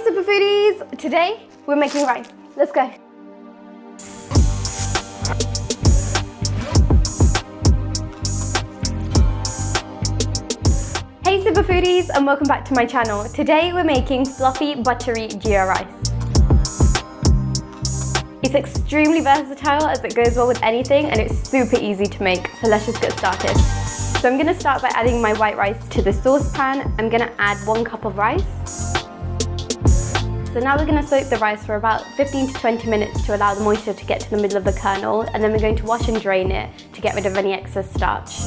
super foodies! Today we're making rice. Let's go. Hey super foodies and welcome back to my channel. Today we're making fluffy buttery jeera rice. It's extremely versatile as it goes well with anything and it's super easy to make, so let's just get started. So I'm going to start by adding my white rice to the saucepan. I'm going to add 1 cup of rice. So now we're going to soak the rice for about 15 to 20 minutes to allow the moisture to get to the middle of the kernel, and then we're going to wash and drain it to get rid of any excess starch.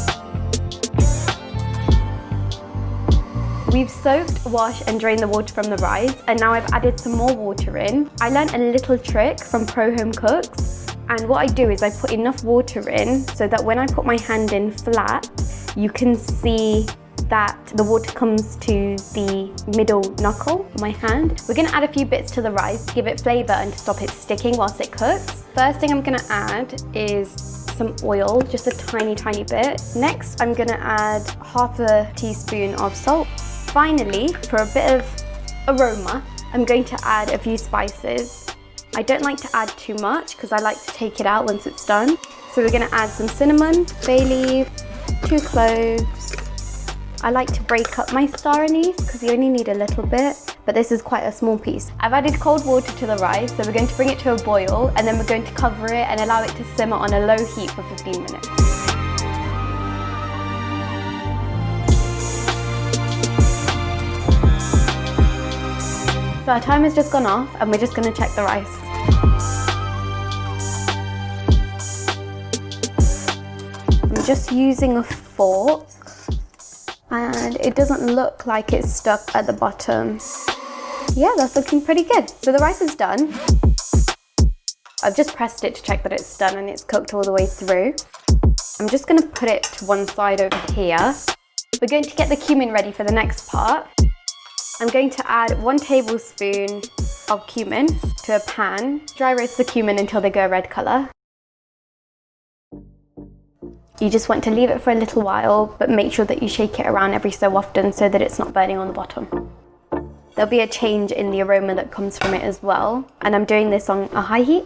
We've soaked, washed and drained the water from the rice, and now I've added some more water in. I learned a little trick from Pro Home Cooks, and what I do is I put enough water in so that when I put my hand in flat, you can see that the water comes to the middle knuckle of my hand. We're going to add a few bits to the rice to give it flavour and to stop it sticking whilst it cooks. First thing I'm going to add is some oil, just a tiny bit. Next I'm going to add half a teaspoon of salt. Finally, for a bit of aroma, I'm going to add a few spices. I don't like to add too much because I like to take it out once it's done. So we're going to add some cinnamon, bay leaf, 2 cloves. I like to break up my star anise because you only need a little bit, but this is quite a small piece. I've added cold water to the rice, so we're going to bring it to a boil and then we're going to cover it and allow it to simmer on a low heat for 15 minutes. So our timer's just gone off and we're just going to check the rice. I'm just using a fork and it doesn't look like it's stuck at the bottom. Yeah, that's looking pretty good. So the rice is done. I've just pressed it to check that it's done and it's cooked all the way through. I'm just going to put it to one side over here. We're going to get the cumin ready for the next part. I'm going to add 1 tablespoon of cumin to a pan. Dry roast the cumin until they go a red colour. You just want to leave it for a little while, but make sure that you shake it around every so often so that it's not burning on the bottom. There'll be a change in the aroma that comes from it as well, and I'm doing this on a high heat.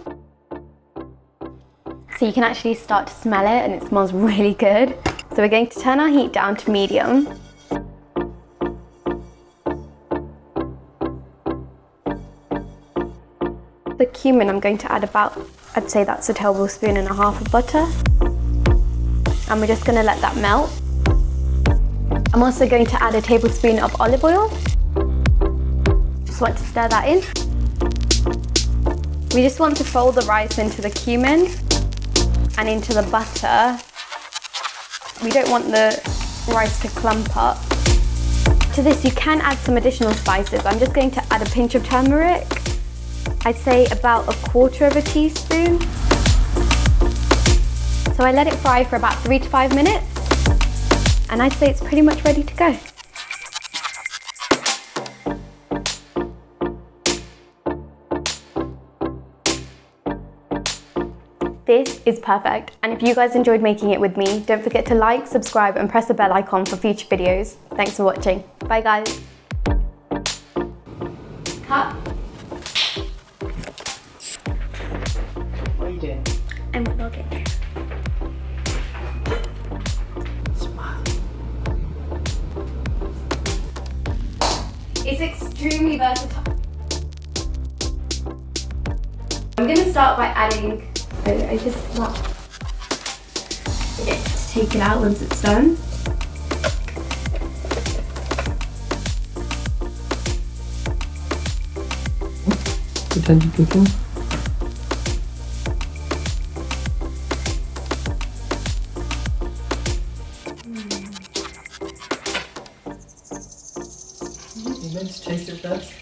So you can actually start to smell it and it smells really good. So we're going to turn our heat down to medium. The cumin I'm going to add about, I'd say that's a tablespoon and a half of butter. And we're just going to let that melt. I'm also going to add a tablespoon of olive oil. Just want to stir that in. We just want to fold the rice into the cumin and into the butter. We don't want the rice to clump up. To this you can add some additional spices. I'm just going to add a pinch of turmeric. I'd say about 1/4 teaspoon. So I let it fry for about 3 to 5 minutes and I'd say it's pretty much ready to go. This is perfect, and if you guys enjoyed making it with me, don't forget to like, subscribe and press the bell icon for future videos. Thanks for watching. Bye guys. Cut. What are you doing? I'm vlogging. It's extremely versatile. I'm going to start by adding, I just want it to take it out once it's done. Pretend you're cooking. Let's taste it first.